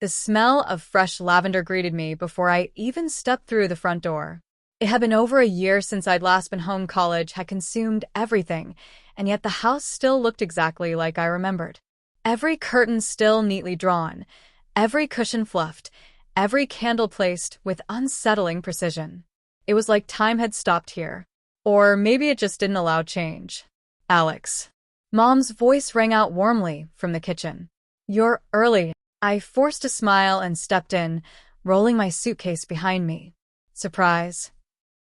The smell of fresh lavender greeted me before I even stepped through the front door. It had been over a year since I'd last been home. College had consumed everything, and yet the house still looked exactly like I remembered. Every curtain still neatly drawn, every cushion fluffed, every candle placed with unsettling precision. It was like time had stopped here. Or maybe it just didn't allow change. Alex. Mom's voice rang out warmly from the kitchen. You're early. I forced a smile and stepped in, rolling my suitcase behind me. Surprise.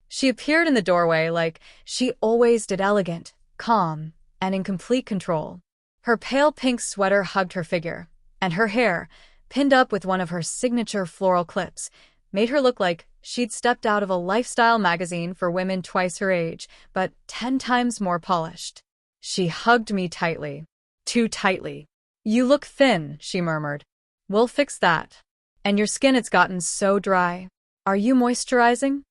She appeared in the doorway like she always did, elegant, calm, and in complete control. Her pale pink sweater hugged her figure, and her hair, pinned up with one of her signature floral clips, made her look like she'd stepped out of a lifestyle magazine for women twice her age, but 10 times more polished. She hugged me tightly. Too tightly. You look thin, she murmured. We'll fix that. And your skin, it's gotten so dry. Are you moisturizing?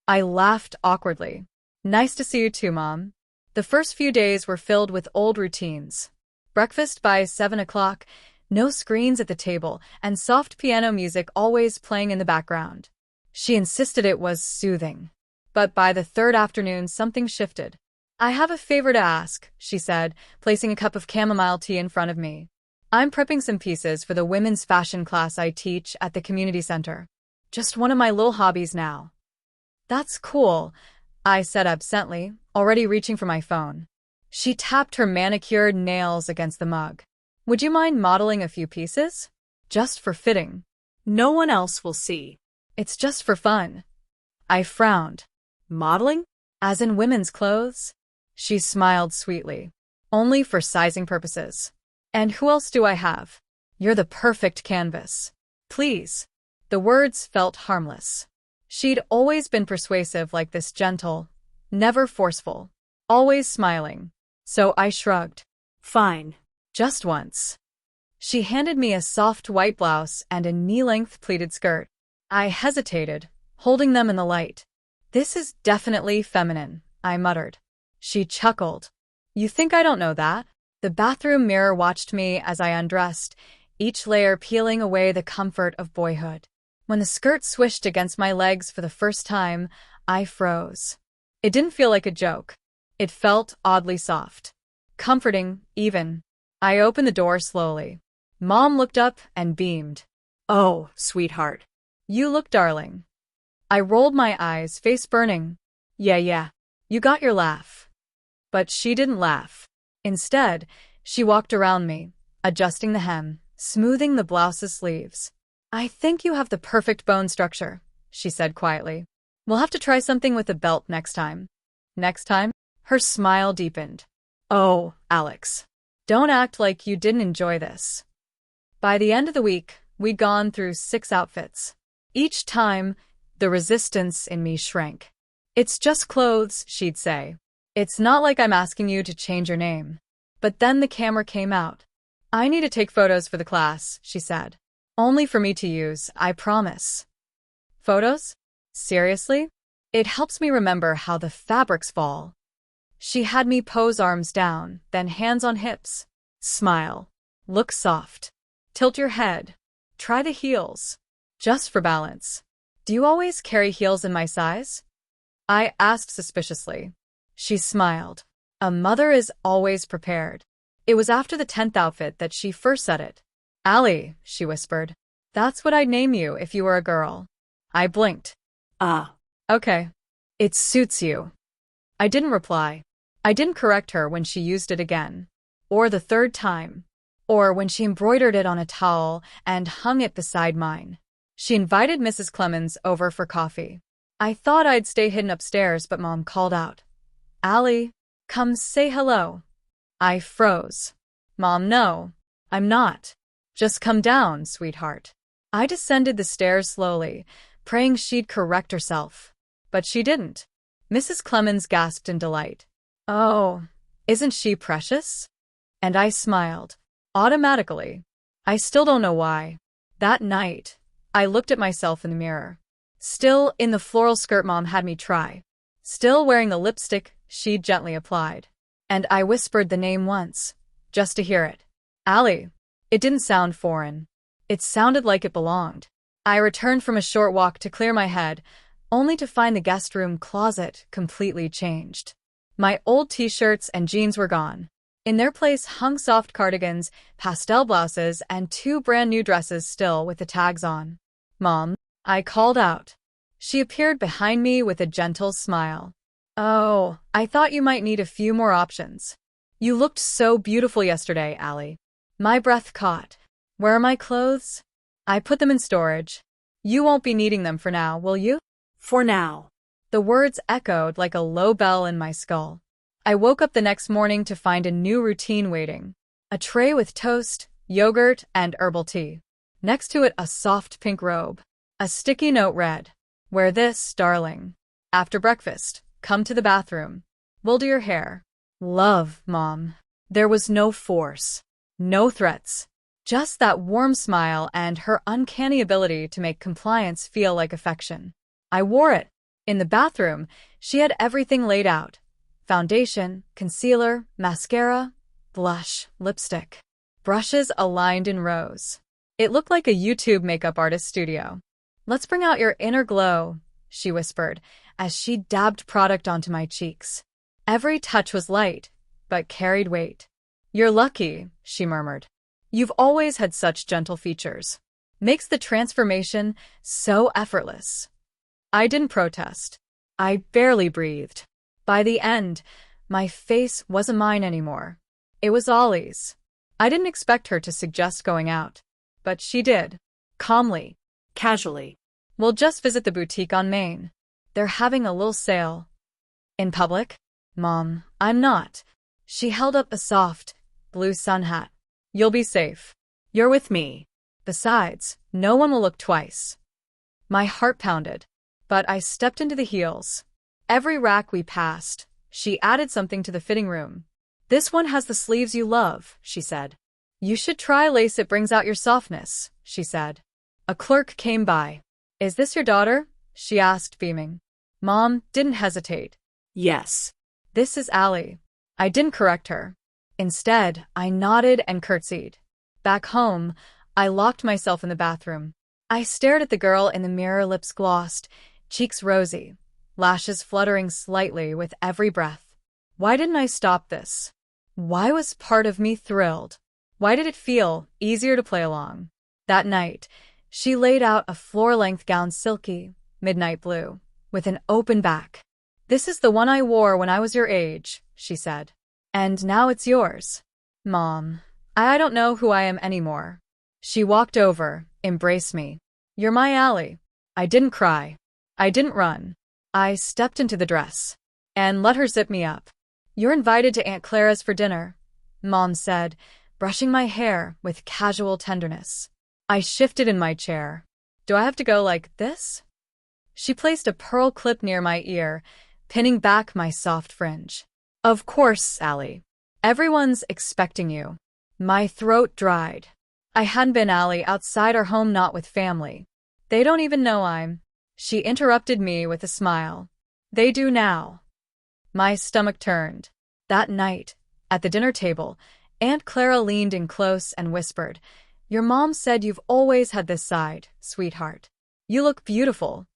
I laughed awkwardly. Nice to see you too, Mom. The first few days were filled with old routines. Breakfast by 7 o'clock, no screens at the table, and soft piano music always playing in the background. She insisted it was soothing. But by the third afternoon, something shifted. I have a favor to ask, she said, placing a cup of chamomile tea in front of me. I'm prepping some pieces for the women's fashion class I teach at the community center. Just one of my little hobbies now. That's cool, I said absently, already reaching for my phone. She tapped her manicured nails against the mug. Would you mind modeling a few pieces? Just for fitting. No one else will see. It's just for fun. I frowned. Modeling? As in women's clothes? She smiled sweetly. Only for sizing purposes. And who else do I have? You're the perfect canvas. Please. The words felt harmless. She'd always been persuasive like this, gentle, never forceful, always smiling. So I shrugged. Fine. Just once. She handed me a soft white blouse and a knee-length pleated skirt. I hesitated, holding them in the light. This is definitely feminine, I muttered. She chuckled. You think I don't know that? The bathroom mirror watched me as I undressed, each layer peeling away the comfort of boyhood. When the skirt swished against my legs for the first time, I froze. It didn't feel like a joke. It felt oddly soft. Comforting, even. I opened the door slowly. Mom looked up and beamed. Oh, sweetheart. You look darling. I rolled my eyes, face burning. Yeah. You got your laugh. But she didn't laugh. Instead, she walked around me, adjusting the hem, smoothing the blouse's sleeves. I think you have the perfect bone structure, she said quietly. We'll have to try something with a belt next time. Next time? Her smile deepened. Oh, Alex. Don't act like you didn't enjoy this. By the end of the week, we'd gone through 6 outfits. Each time, the resistance in me shrank. It's just clothes, she'd say. It's not like I'm asking you to change your name. But then the camera came out. I need to take photos for the class, she said. Only for me to use, I promise. Photos? Seriously? It helps me remember how the fabrics fall. She had me pose, arms down, then hands on hips. Smile. Look soft. Tilt your head. Try the heels. Just for balance. Do you always carry heels in my size? I asked suspiciously. She smiled. A mother is always prepared. It was after the 10th outfit that she first said it. Ally, she whispered. That's what I'd name you if you were a girl. I blinked. Ah. Okay. It suits you. I didn't reply. I didn't correct her when she used it again. Or the third time. Or when she embroidered it on a towel and hung it beside mine. She invited Mrs. Clemens over for coffee. I thought I'd stay hidden upstairs, but Mom called out. Ally, come say hello. I froze. Mom, no. I'm not. Just come down, sweetheart. I descended the stairs slowly, praying she'd correct herself. But she didn't. Mrs. Clemens gasped in delight. Oh, isn't she precious? And I smiled. Automatically. I still don't know why. That night, I looked at myself in the mirror. Still in the floral skirt Mom had me try. Still wearing the lipstick she'd gently applied. And I whispered the name once, just to hear it. Ally. It didn't sound foreign. It sounded like it belonged. I returned from a short walk to clear my head, only to find the guest room closet completely changed. My old t-shirts and jeans were gone. In their place hung soft cardigans, pastel blouses, and 2 brand new dresses still with the tags on. "Mom," I called out. She appeared behind me with a gentle smile. "Oh, I thought you might need a few more options. You looked so beautiful yesterday, Ally." My breath caught. "Where are my clothes?" "I put them in storage. You won't be needing them for now, will you?" "For now." The words echoed like a low bell in my skull. I woke up the next morning to find a new routine waiting. A tray with toast, yogurt, and herbal tea. Next to it, a soft pink robe. A sticky note read, "Wear this, darling. After breakfast, come to the bathroom. We'll do your hair. Love, Mom." There was no force, no threats, just that warm smile and her uncanny ability to make compliance feel like affection. I wore it. In the bathroom, she had everything laid out. Foundation, concealer, mascara, blush, lipstick. Brushes aligned in rows. It looked like a YouTube makeup artist studio. "Let's bring out your inner glow," she whispered, as she dabbed product onto my cheeks. Every touch was light, but carried weight. "You're lucky," she murmured. "You've always had such gentle features. Makes the transformation so effortless." I didn't protest. I barely breathed. By the end, my face wasn't mine anymore. It was Ollie's. I didn't expect her to suggest going out, but she did. Calmly. Casually. "We'll just visit the boutique on Main. They're having a little sale." "In public?" "Mom, I'm not." She held up a soft, blue sun hat. "You'll be safe. You're with me. Besides, no one will look twice." My heart pounded, but I stepped into the heels. Every rack we passed, she added something to the fitting room. "This one has the sleeves you love," she said. "You should try lace, it brings out your softness," she said. A clerk came by. "Is this your daughter?" she asked, beaming. Mom didn't hesitate. "Yes." "This is Ally." I didn't correct her. Instead, I nodded and curtsied. Back home, I locked myself in the bathroom. I stared at the girl in the mirror, lips glossed, cheeks rosy, lashes fluttering slightly with every breath. Why didn't I stop this? Why was part of me thrilled? Why did it feel easier to play along? That night, she laid out a floor-length gown, silky, midnight blue, with an open back. "This is the one I wore when I was your age," she said. "And now it's yours." "Mom, I don't know who I am anymore." She walked over, embraced me. "You're my Ally." I didn't cry. I didn't run. I stepped into the dress and let her zip me up. "You're invited to Aunt Clara's for dinner," Mom said, brushing my hair with casual tenderness. I shifted in my chair. "Do I have to go like this?" She placed a pearl clip near my ear, pinning back my soft fringe. "Of course, Ally. Everyone's expecting you." My throat dried. I hadn't been Ally outside our home, not with family. "They don't even know I'm—" She interrupted me with a smile. "They do now." My stomach turned. That night, at the dinner table, Aunt Clara leaned in close and whispered, "Your mom said you've always had this side, sweetheart. You look beautiful."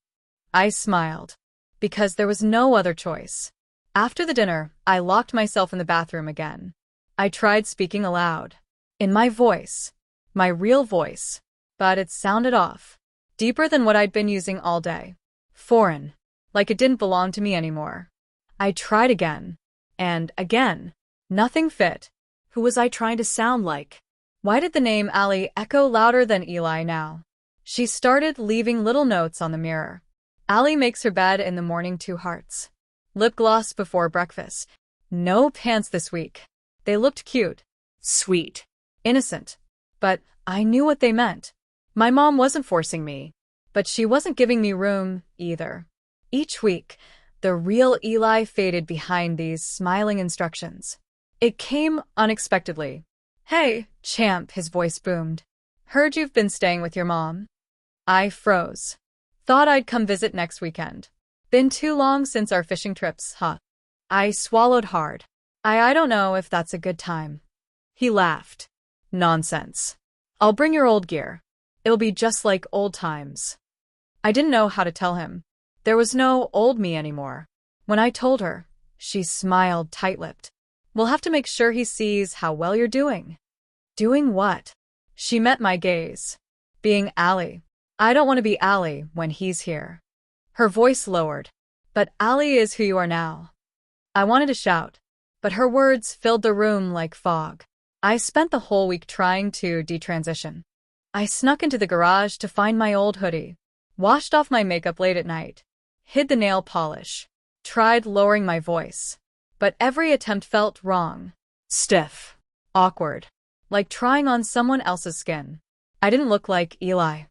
I smiled, because there was no other choice. After the dinner, I locked myself in the bathroom again. I tried speaking aloud. In my voice. My real voice. But it sounded off. Deeper than what I'd been using all day. Foreign. Like it didn't belong to me anymore. I tried again. And again. Nothing fit. Who was I trying to sound like? Why did the name Ally echo louder than Eli now? She started leaving little notes on the mirror. "Ally makes her bed in the morning, 2 hearts. Lip gloss before breakfast. No pants this week." They looked cute. Sweet. Innocent. But I knew what they meant. My mom wasn't forcing me. But she wasn't giving me room, either. Each week, the real Eli faded behind these smiling instructions. It came unexpectedly. "Hey, champ," his voice boomed. "Heard you've been staying with your mom." I froze. "Thought I'd come visit next weekend. Been too long since our fishing trips, huh?" I swallowed hard. I don't know if that's a good time." He laughed. "Nonsense. I'll bring your old gear." It'll be just like old times. I didn't know how to tell him. There was no old me anymore. When I told her, she smiled tight-lipped. We'll have to make sure he sees how well you're doing. Doing what? She met my gaze. Being Ally. I don't want to be Ally when he's here. Her voice lowered. But Ally is who you are now. I wanted to shout, but her words filled the room like fog. I spent the whole week trying to detransition. I snuck into the garage to find my old hoodie, washed off my makeup late at night, hid the nail polish, tried lowering my voice. But every attempt felt wrong. Stiff. Awkward. Like trying on someone else's skin. I didn't look like Eli.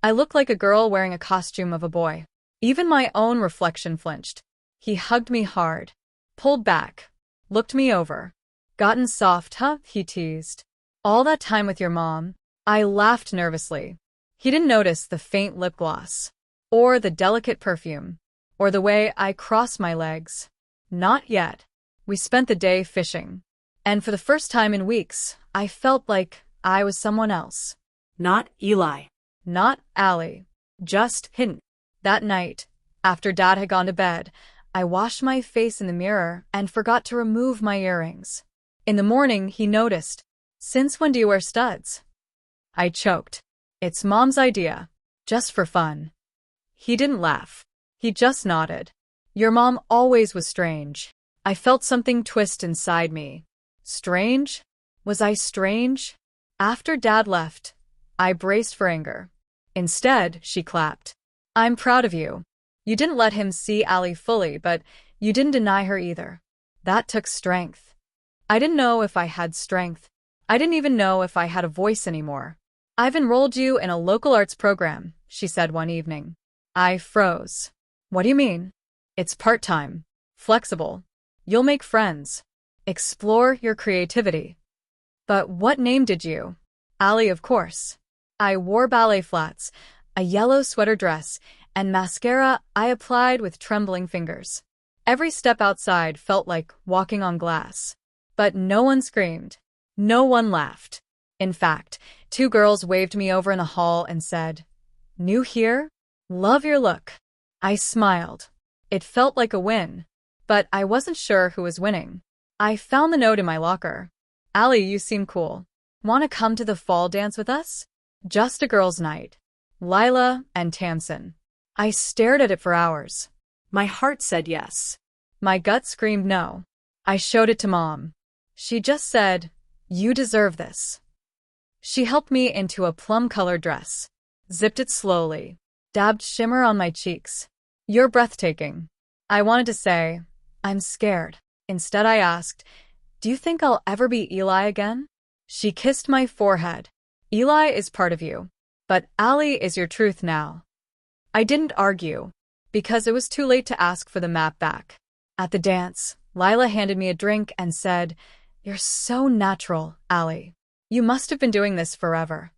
I looked like a girl wearing a costume of a boy. Even my own reflection flinched. He hugged me hard, pulled back, looked me over. Gotten soft, huh? He teased. All that time with your mom? I laughed nervously. He didn't notice the faint lip gloss, or the delicate perfume, or the way I crossed my legs. Not yet. We spent the day fishing. And for the first time in weeks, I felt like I was someone else. Not Eli. Not Ally. Just him. That night, after Dad had gone to bed, I washed my face in the mirror and forgot to remove my earrings. In the morning, he noticed. Since when do you wear studs? I choked. It's Mom's idea. Just for fun. He didn't laugh. He just nodded. Your mom always was strange. I felt something twist inside me. Strange? Was I strange? After Dad left, I braced for anger. Instead, she clapped. I'm proud of you. You didn't let him see Ally fully, but you didn't deny her either. That took strength. I didn't know if I had strength. I didn't even know if I had a voice anymore. I've enrolled you in a local arts program, she said one evening. I froze. What do you mean? It's part-time. Flexible. You'll make friends. Explore your creativity. But what name did you? Ally, of course. I wore ballet flats, a yellow sweater dress, and mascara I applied with trembling fingers. Every step outside felt like walking on glass. But no one screamed. No one laughed. In fact, 2 girls waved me over in the hall and said, "New here? Love your look." I smiled. It felt like a win. But I wasn't sure who was winning. I found the note in my locker. Ally, you seem cool. Want to come to the fall dance with us? Just a girls' night. Lila and Tamsin. I stared at it for hours. My heart said yes. My gut screamed no. I showed it to Mom. She just said, "You deserve this." She helped me into a plum-colored dress, zipped it slowly, dabbed shimmer on my cheeks. You're breathtaking. I wanted to say, I'm scared. Instead, I asked, do you think I'll ever be Eli again? She kissed my forehead. Eli is part of you, but Ally is your truth now. I didn't argue, because it was too late to ask for the map back. At the dance, Lila handed me a drink and said, "You're so natural, Ally. You must have been doing this forever."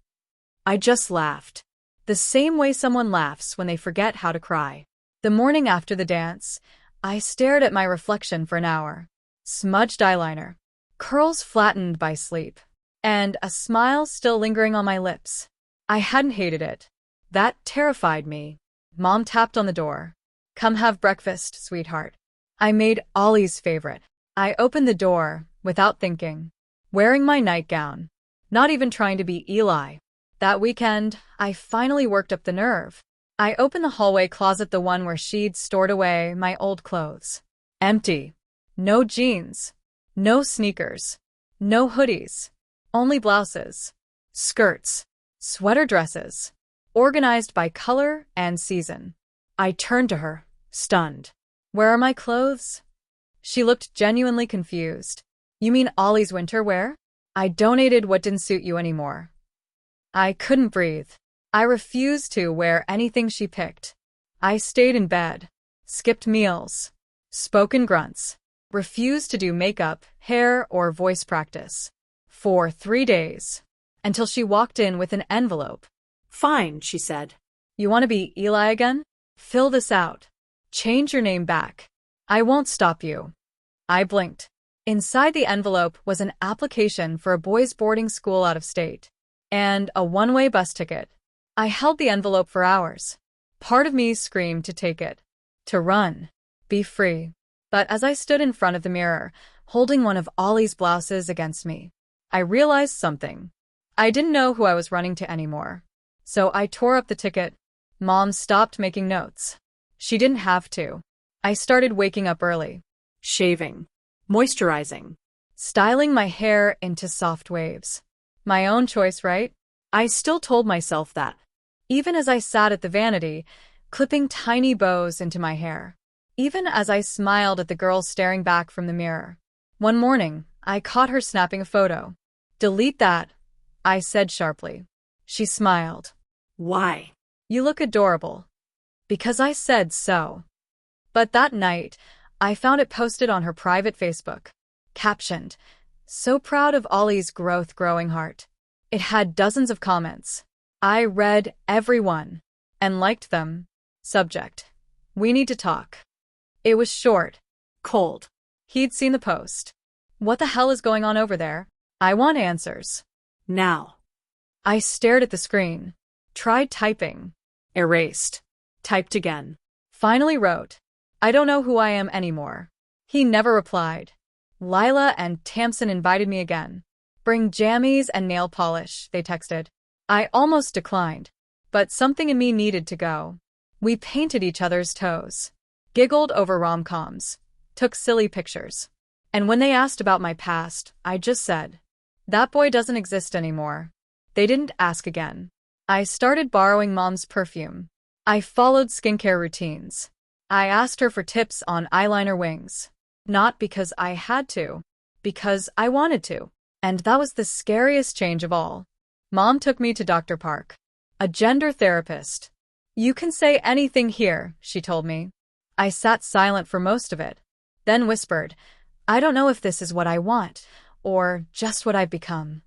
I just laughed. The same way someone laughs when they forget how to cry. The morning after the dance, I stared at my reflection for an hour. Smudged eyeliner, curls flattened by sleep, and a smile still lingering on my lips. I hadn't hated it. That terrified me. Mom tapped on the door. "Come have breakfast, sweetheart." I made Ollie's favorite. I opened the door, without thinking, wearing my nightgown, not even trying to be Eli. That weekend, I finally worked up the nerve. I opened the hallway closet, the one where she'd stored away my old clothes. Empty. No jeans. No sneakers. No hoodies. Only blouses. Skirts. Sweater dresses. Organized by color and season. I turned to her, stunned. "Where are my clothes?" She looked genuinely confused. "You mean Ollie's winter wear?" "I donated what didn't suit you anymore." I couldn't breathe. I refused to wear anything she picked. I stayed in bed, skipped meals, spoke in grunts, refused to do makeup, hair, or voice practice. For 3 days. Until she walked in with an envelope. "Fine," she said. "You want to be Eli again? Fill this out. Change your name back. I won't stop you." I blinked. Inside the envelope was an application for a boys' boarding school out of state. And a one-way bus ticket. I held the envelope for hours. Part of me screamed to take it, to run, be free. But as I stood in front of the mirror, holding one of Ollie's blouses against me, I realized something. I didn't know who I was running to anymore. So I tore up the ticket. Mom stopped making notes. She didn't have to. I started waking up early, Shaving. Moisturizing. styling my hair into soft waves. My own choice, right? I still told myself that. Even as I sat at the vanity, clipping tiny bows into my hair. Even as I smiled at the girl staring back from the mirror. One morning, I caught her snapping a photo. "Delete that," I said sharply. She smiled. Why? "You look adorable." Because I said so. But that night, I found it posted on her private Facebook. Captioned, "So proud of Ollie's growing heart." It had dozens of comments. I read every one and liked them. Subject: "We need to talk." It was short. Cold. He'd seen the post. "What the hell is going on over there? I want answers." Now. I stared at the screen. Tried typing. Erased. Typed again. Finally wrote, "I don't know who I am anymore." He never replied. Lila and Tamsin invited me again. "Bring jammies and nail polish," they texted. I almost declined, but something in me needed to go. We painted each other's toes, giggled over rom-coms, took silly pictures. And when they asked about my past, I just said, "That boy doesn't exist anymore." They didn't ask again. I started borrowing Mom's perfume. I followed skincare routines. I asked her for tips on eyeliner wings. Not because I had to, because I wanted to. And that was the scariest change of all. Mom took me to Dr. Park, a gender therapist. "You can say anything here," she told me. I sat silent for most of it, then whispered, "I don't know if this is what I want, or just what I've become."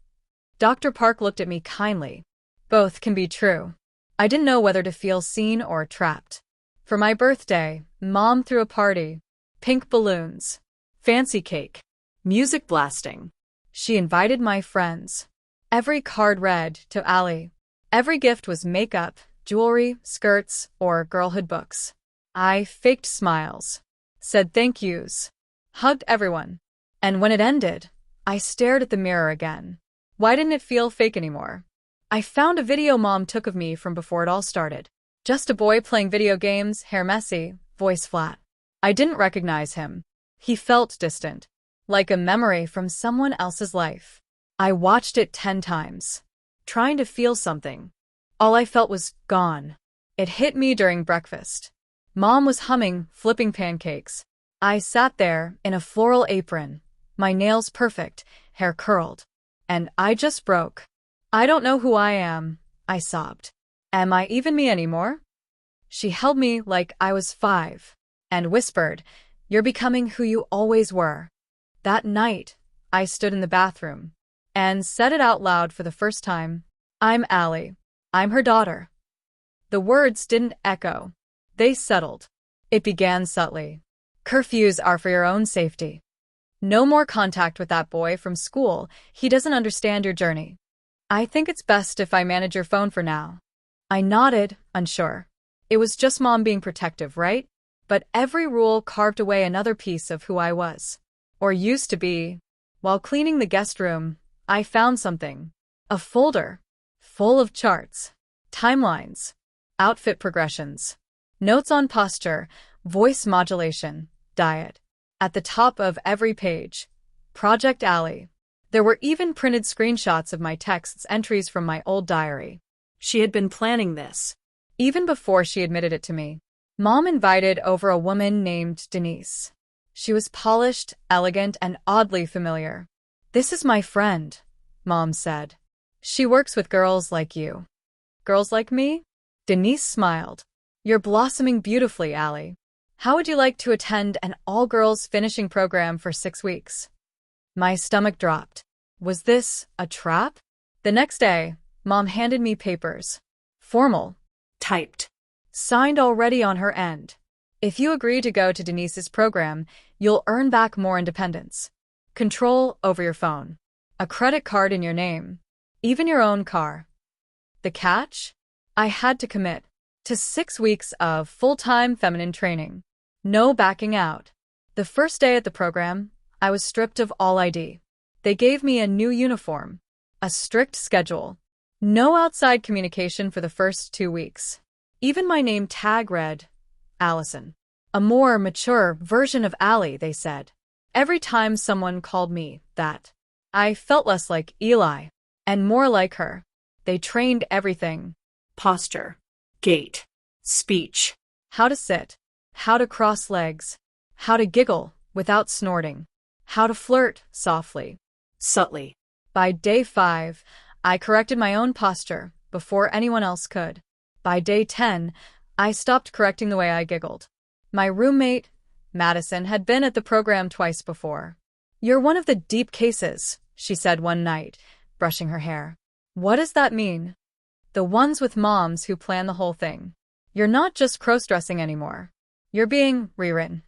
Dr. Park looked at me kindly. Both can be true. I didn't know whether to feel seen or trapped. For my birthday, Mom threw a party. Pink balloons, fancy cake, Music blasting. She invited my friends. Every card read, "To Ally." Every gift was makeup, jewelry, skirts, or girlhood books. I faked smiles, said thank yous, hugged everyone. And when it ended, I stared at the mirror again. Why didn't it feel fake anymore? I found a video Mom took of me from before it all started. Just a boy playing video games, hair messy, voice flat. I didn't recognize him. He felt distant, like a memory from someone else's life. I watched it 10 times, trying to feel something. All I felt was gone. It hit me during breakfast. Mom was humming, flipping pancakes. I sat there in a floral apron, my nails perfect, hair curled. And I just broke. "I don't know who I am," I sobbed. "Am I even me anymore?" She held me like I was 5 and whispered, "You're becoming who you always were." That night, I stood in the bathroom and said it out loud for the first time. "I'm Ally. I'm her daughter." The words didn't echo. They settled. It began subtly. "Curfews are for your own safety. No more contact with that boy from school. He doesn't understand your journey. I think it's best if I manage your phone for now." I nodded, unsure. It was just Mom being protective, right? But every rule carved away another piece of who I was, or used to be. While cleaning the guest room, I found something. A folder, full of charts, timelines, outfit progressions, notes on posture, voice modulation, diet. At the top of every page, Project Ally. There were even printed screenshots of my texts, entries from my old diary. She had been planning this. Even before she admitted it to me. Mom invited over a woman named Denise. She was polished, elegant, and oddly familiar. "This is my friend," Mom said. "She works with girls like you." "Girls like me?" Denise smiled. "You're blossoming beautifully, Ally. How would you like to attend an all-girls finishing program for 6 weeks?" My stomach dropped. Was this a trap? The next day, Mom handed me papers. Formal. Typed. Signed already on her end. "If you agree to go to Denise's program, you'll earn back more independence. Control over your phone. A credit card in your name. Even your own car." The catch? I had to commit to 6 weeks of full-time feminine training. No backing out. The first day at the program, I was stripped of all ID. They gave me a new uniform, a strict schedule, no outside communication for the first 2 weeks. Even my name tag read Allison. A more mature version of Ally, they said. Every time someone called me that, I felt less like Eli and more like her. They trained everything. Posture, gait, speech. How to sit, how to cross legs, how to giggle without snorting, how to flirt softly, subtly. By day 5, I corrected my own posture before anyone else could. By day 10, I stopped correcting the way I giggled. My roommate, Madison, had been at the program twice before. "You're one of the deep cases," she said one night, brushing her hair. "What does that mean?" "The ones with moms who plan the whole thing. You're not just cross-dressing anymore. You're being rewritten."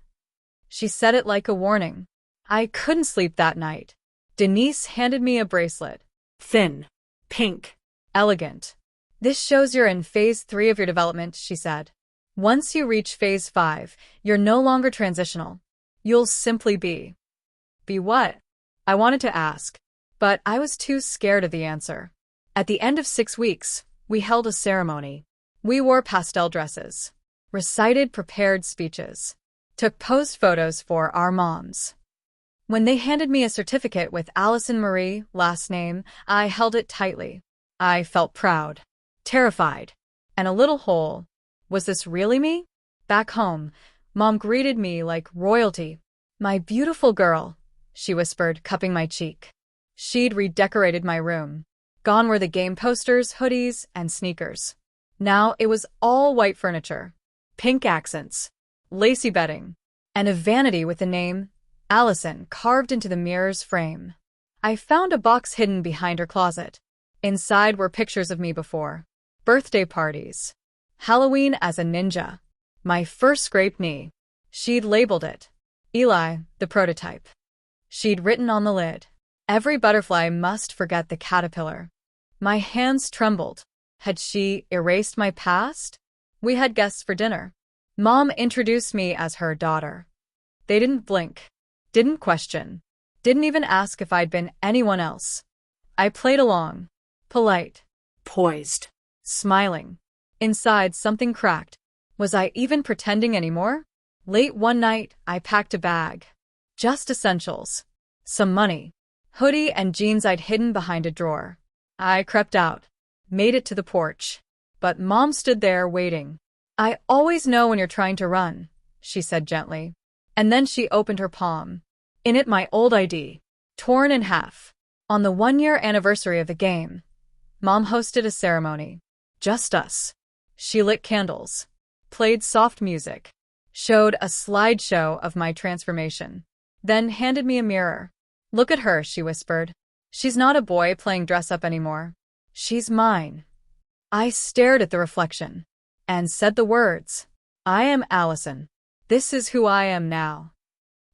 She said it like a warning. I couldn't sleep that night. Denise handed me a bracelet. Thin, pink, Elegant. "This shows you're in phase 3 of your development," she said. "Once you reach phase 5, you're no longer transitional. You'll simply be." Be what? I wanted to ask, but I was too scared of the answer. At the end of 6 weeks, we held a ceremony. We wore pastel dresses, recited prepared speeches, took posed photos for our moms. When they handed me a certificate with Allison Marie last name, I held it tightly. I felt proud, terrified, and a little whole. Was this really me? Back home, Mom greeted me like royalty. "My beautiful girl," she whispered, cupping my cheek. She'd redecorated my room. Gone were the game posters, hoodies, and sneakers. Now it was all white furniture, pink accents, lacy bedding, and a vanity with the name Allison carved into the mirror's frame. I found a box hidden behind her closet. Inside were pictures of me before. Birthday parties. Halloween as a ninja. My first scraped knee. She'd labeled it Eli, the prototype. She'd written on the lid, "Every butterfly must forget the caterpillar." My hands trembled. Had she erased my past? We had guests for dinner. Mom introduced me as her daughter. They didn't blink, didn't question, didn't even ask if I'd been anyone else. I played along, polite, poised, smiling. Inside, something cracked. Was I even pretending anymore? Late one night, I packed a bag. Just essentials. Some money. Hoodie and jeans I'd hidden behind a drawer. I crept out. Made it to the porch. But Mom stood there waiting. "I always know when you're trying to run," she said gently. And then she opened her palm. In it, my old ID. Torn in half. On the 1-year anniversary of the game, Mom hosted a ceremony. Just us. She lit candles, played soft music, showed a slideshow of my transformation, then handed me a mirror. "Look at her," she whispered. "She's not a boy playing dress-up anymore. She's mine." I stared at the reflection and said the words, "I am Allison. This is who I am now."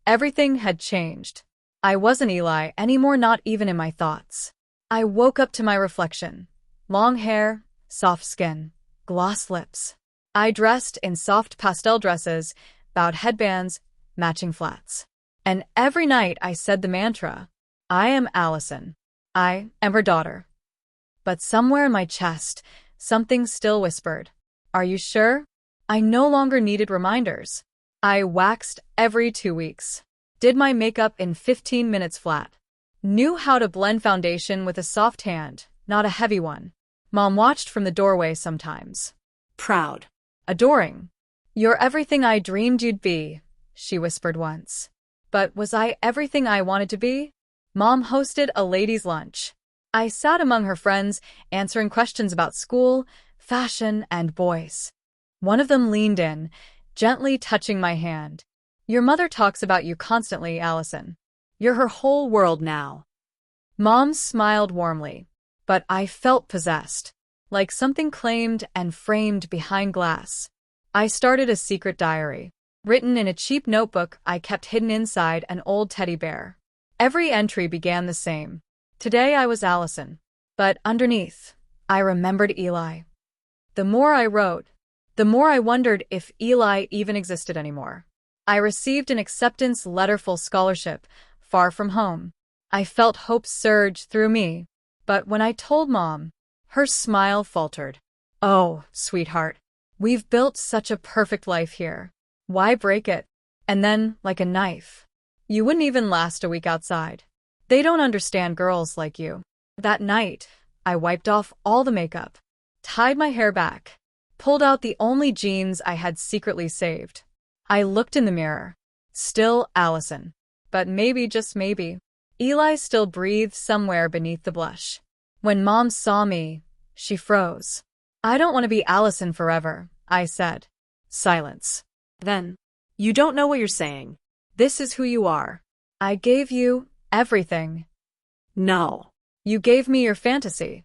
Everything had changed. I wasn't Eli anymore, not even in my thoughts. I woke up to my reflection. Long hair, soft skin, gloss lips. I dressed in soft pastel dresses, bowed headbands, matching flats. And every night I said the mantra, "I am Allison. I am her daughter." But somewhere in my chest, something still whispered, "Are you sure?" I no longer needed reminders. I waxed every 2 weeks. Did my makeup in 15 minutes flat. Knew how to blend foundation with a soft hand, not a heavy one. Mom watched from the doorway sometimes. Proud. Adoring. "You're everything I dreamed you'd be," she whispered once. But was I everything I wanted to be? Mom hosted a ladies' lunch. I sat among her friends, answering questions about school, fashion, and boys. One of them leaned in, gently touching my hand. "Your mother talks about you constantly, Allison. You're her whole world now." Mom smiled warmly, but I felt possessed, like something claimed and framed behind glass. I started a secret diary, written in a cheap notebook I kept hidden inside an old teddy bear. Every entry began the same. Today I was Allison, but underneath, I remembered Eli. The more I wrote, the more I wondered if Eli even existed anymore. I received an acceptance letter, full scholarship, far from home. I felt hope surge through me. But when I told Mom, her smile faltered. "Oh, sweetheart, we've built such a perfect life here. Why break it?" And then, like a knife, "You wouldn't even last a week outside. They don't understand girls like you." That night, I wiped off all the makeup, tied my hair back, pulled out the only jeans I had secretly saved. I looked in the mirror. Still Allison. But maybe, just maybe, Eli still breathed somewhere beneath the blush. When Mom saw me, she froze. "I don't want to be Allison forever," I said. Silence. Then, "You don't know what you're saying. This is who you are." "I gave you everything." No. "You gave me your fantasy."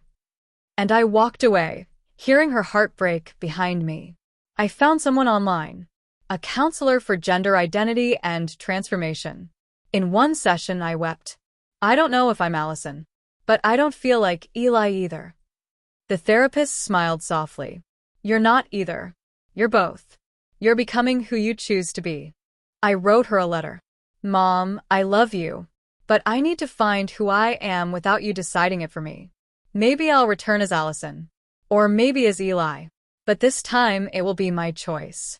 And I walked away, hearing her heart break behind me. I found someone online, a counselor for gender identity and transformation. In one session, I wept. "I don't know if I'm Allison, but I don't feel like Eli either." The therapist smiled softly. "You're not either. You're both. You're becoming who you choose to be." I wrote her a letter. "Mom, I love you, but I need to find who I am without you deciding it for me. Maybe I'll return as Allison, or maybe as Eli, but this time it will be my choice."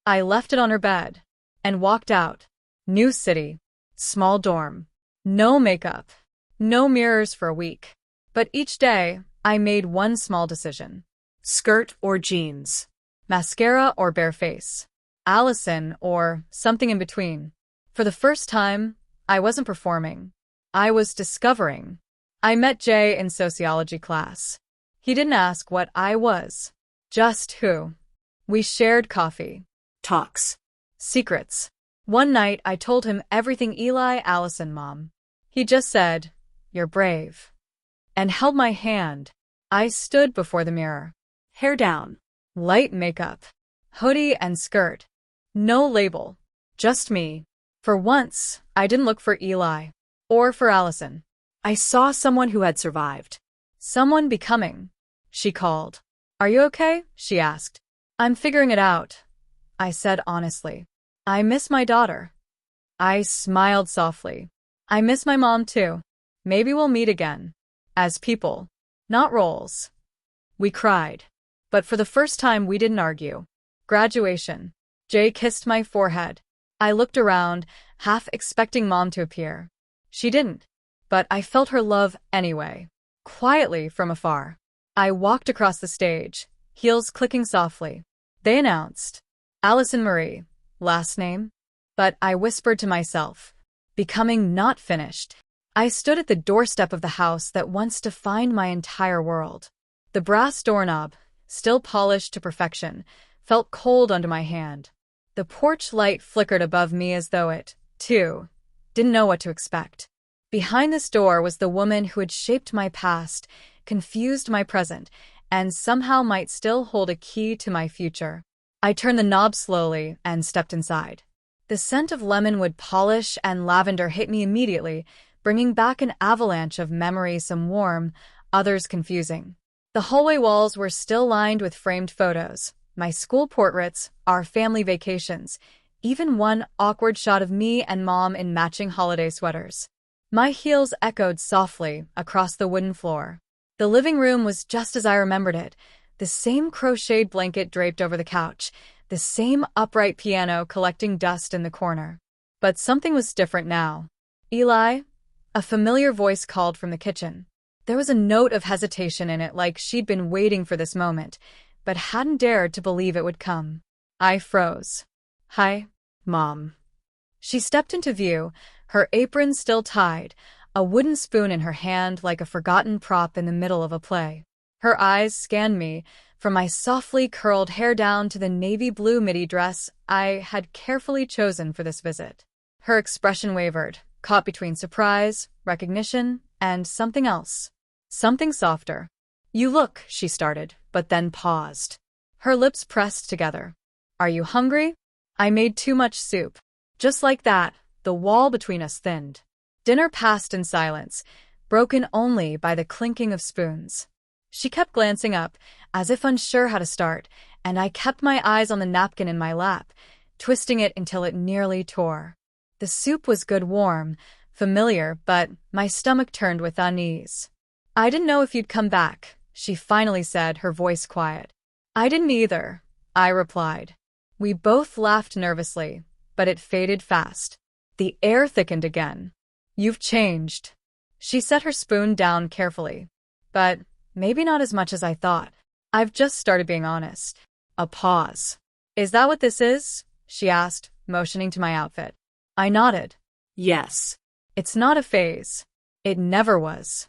I left it on her bed and walked out. New city, small dorm, no makeup, no mirrors for a week. But each day, I made one small decision. Skirt or jeans? Mascara or bare face? Allison or something in between? For the first time, I wasn't performing. I was discovering. I met Jay in sociology class. He didn't ask what I was, just who. We shared coffee. Talks. Secrets. One night, I told him everything. "Eli, Allison, Mom." He just said, "You're brave," and held my hand. I stood before the mirror. Hair down. Light makeup. Hoodie and skirt. No label. Just me. For once, I didn't look for Eli. Or for Allison. I saw someone who had survived. Someone becoming. She called. "Are you okay?" she asked. "I'm figuring it out," I said honestly. "I miss my daughter." I smiled softly. "I miss my mom too. Maybe we'll meet again. As people, not roles." We cried. But for the first time, we didn't argue. Graduation. Jay kissed my forehead. I looked around, half expecting Mom to appear. She didn't. But I felt her love anyway. Quietly from afar. I walked across the stage, heels clicking softly. They announced, "Allison Marie, last name?" But I whispered to myself, "Becoming, not finished." I stood at the doorstep of the house that once defined my entire world. The brass doorknob, still polished to perfection, felt cold under my hand. The porch light flickered above me as though it, too, didn't know what to expect. Behind this door was the woman who had shaped my past, confused my present, and somehow might still hold a key to my future. I turned the knob slowly and stepped inside. The scent of lemonwood polish and lavender hit me immediately, bringing back an avalanche of memories, some warm, others confusing. The hallway walls were still lined with framed photos, my school portraits, our family vacations, even one awkward shot of me and Mom in matching holiday sweaters. My heels echoed softly across the wooden floor. The living room was just as I remembered it, the same crocheted blanket draped over the couch, the same upright piano collecting dust in the corner. But something was different now. "Eli?" A familiar voice called from the kitchen. There was a note of hesitation in it, like she'd been waiting for this moment, but hadn't dared to believe it would come. I froze. "Hi, Mom." She stepped into view, her apron still tied, a wooden spoon in her hand like a forgotten prop in the middle of a play. Her eyes scanned me, from my softly curled hair down to the navy blue midi dress I had carefully chosen for this visit. Her expression wavered, caught between surprise, recognition, and something else. Something softer. "You look," she started, but then paused. Her lips pressed together. "Are you hungry?" "I made too much soup." Just like that, the wall between us thinned. Dinner passed in silence, broken only by the clinking of spoons. She kept glancing up, as if unsure how to start, and I kept my eyes on the napkin in my lap, twisting it until it nearly tore. The soup was good warm, familiar, but my stomach turned with unease. "I didn't know if you'd come back," she finally said, her voice quiet. "I didn't either," I replied. We both laughed nervously, but it faded fast. The air thickened again. "You've changed." She set her spoon down carefully. "But maybe not as much as I thought. I've just started being honest." A pause. "Is that what this is?" she asked, motioning to my outfit. I nodded. Yes. "It's not a phase. It never was."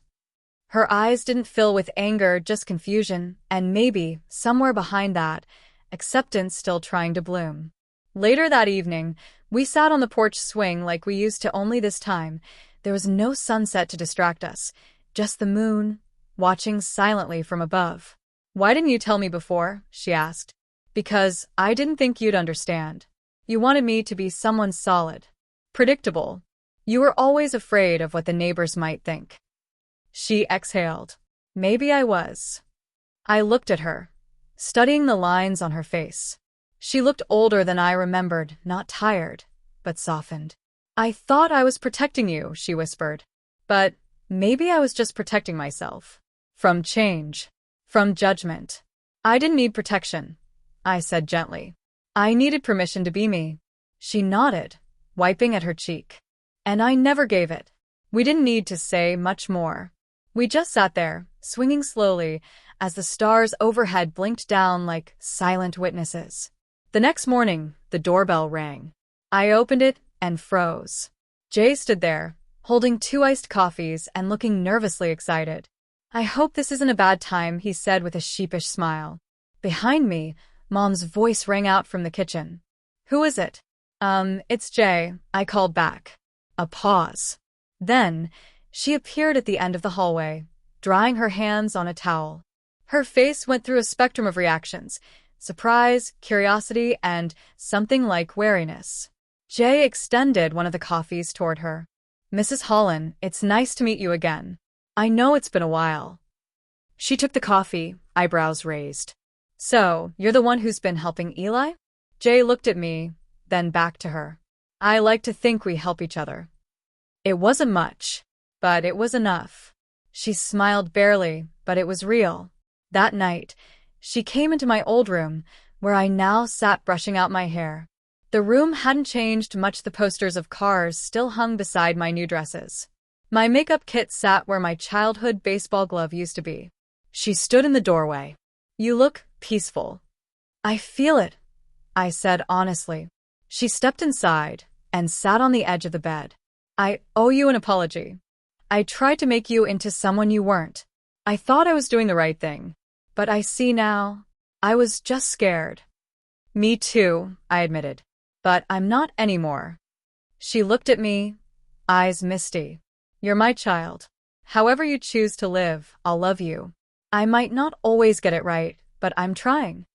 Her eyes didn't fill with anger, just confusion, and maybe, somewhere behind that, acceptance still trying to bloom. Later that evening, we sat on the porch swing like we used to, only this time, there was no sunset to distract us, just the moon, watching silently from above. "Why didn't you tell me before?" she asked. "Because I didn't think you'd understand. You wanted me to be someone solid. Predictable. You were always afraid of what the neighbors might think." She exhaled. "Maybe I was." I looked at her, studying the lines on her face. She looked older than I remembered, not tired, but softened. "I thought I was protecting you," she whispered. "But maybe I was just protecting myself. From change. From judgment." "I didn't need protection," I said gently. "I needed permission to be me." She nodded, wiping at her cheek. "And I never gave it." We didn't need to say much more. We just sat there, swinging slowly, as the stars overhead blinked down like silent witnesses. The next morning, the doorbell rang. I opened it and froze. Jay stood there, holding 2 iced coffees and looking nervously excited. "I hope this isn't a bad time," he said with a sheepish smile. Behind me, Mom's voice rang out from the kitchen. "Who is it?" It's Jay," I called back. A pause. Then, she appeared at the end of the hallway, drying her hands on a towel. Her face went through a spectrum of reactions: surprise, curiosity, and something like wariness. Jay extended one of the coffees toward her. "Mrs. Holland, it's nice to meet you again. I know it's been a while." She took the coffee, eyebrows raised. "So, you're the one who's been helping Eli?" Jay looked at me, then back to her. "I like to think we help each other." It wasn't much, but it was enough. She smiled barely, but it was real. That night, she came into my old room, where I now sat brushing out my hair. The room hadn't changed much. The posters of cars still hung beside my new dresses. My makeup kit sat where my childhood baseball glove used to be. She stood in the doorway. "You look peaceful." "I feel it," I said honestly. She stepped inside and sat on the edge of the bed. "I owe you an apology. I tried to make you into someone you weren't. I thought I was doing the right thing. But I see now. I was just scared." "Me too," I admitted. "But I'm not anymore." She looked at me, eyes misty. "You're my child. However you choose to live, I'll love you. I might not always get it right, but I'm trying."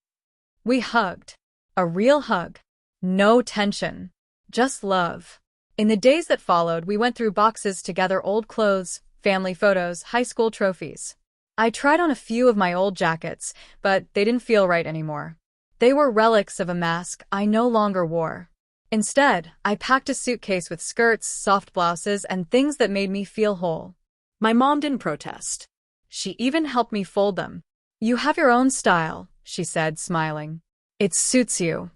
We hugged. A real hug. No tension. Just love. In the days that followed, we went through boxes together: old clothes, family photos, high school trophies. I tried on a few of my old jackets, but they didn't feel right anymore. They were relics of a mask I no longer wore. Instead, I packed a suitcase with skirts, soft blouses, and things that made me feel whole. My mom didn't protest. She even helped me fold them. "You have your own style," she said, smiling. "It suits you."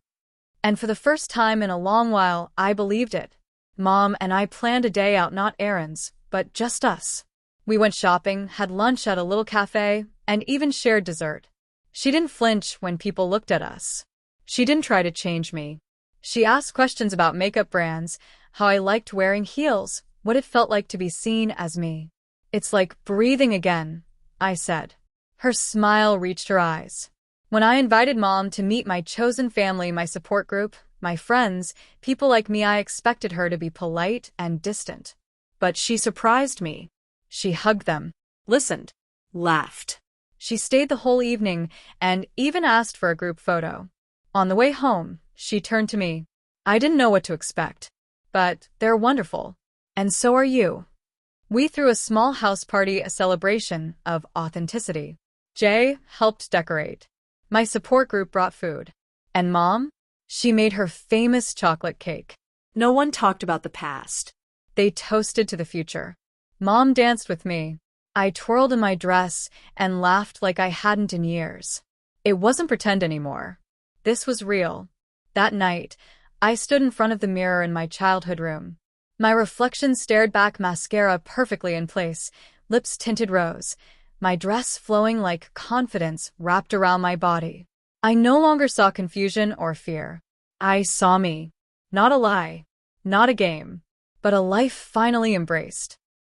And for the first time in a long while, I believed it. Mom and I planned a day out, not errands, but just us. We went shopping, had lunch at a little cafe, and even shared dessert. She didn't flinch when people looked at us. She didn't try to change me. She asked questions about makeup brands, how I liked wearing heels, what it felt like to be seen as me. "It's like breathing again," I said. Her smile reached her eyes. When I invited Mom to meet my chosen family, my support group, my friends, people like me, I expected her to be polite and distant. But she surprised me. She hugged them, Listened. Laughed. She stayed the whole evening and even asked for a group photo. On the way home, she turned to me. "I didn't know what to expect. But they're wonderful. And so are you." We threw a small house party, a celebration of authenticity. Jay helped decorate. My support group brought food. And Mom? She made her famous chocolate cake. No one talked about the past. They toasted to the future. Mom danced with me. I twirled in my dress and laughed like I hadn't in years. It wasn't pretend anymore. This was real. That night, I stood in front of the mirror in my childhood room. My reflection stared back, mascara perfectly in place, lips tinted rose, my dress flowing like confidence wrapped around my body. I no longer saw confusion or fear. I saw me. Not a lie, not a game, but a life finally embraced.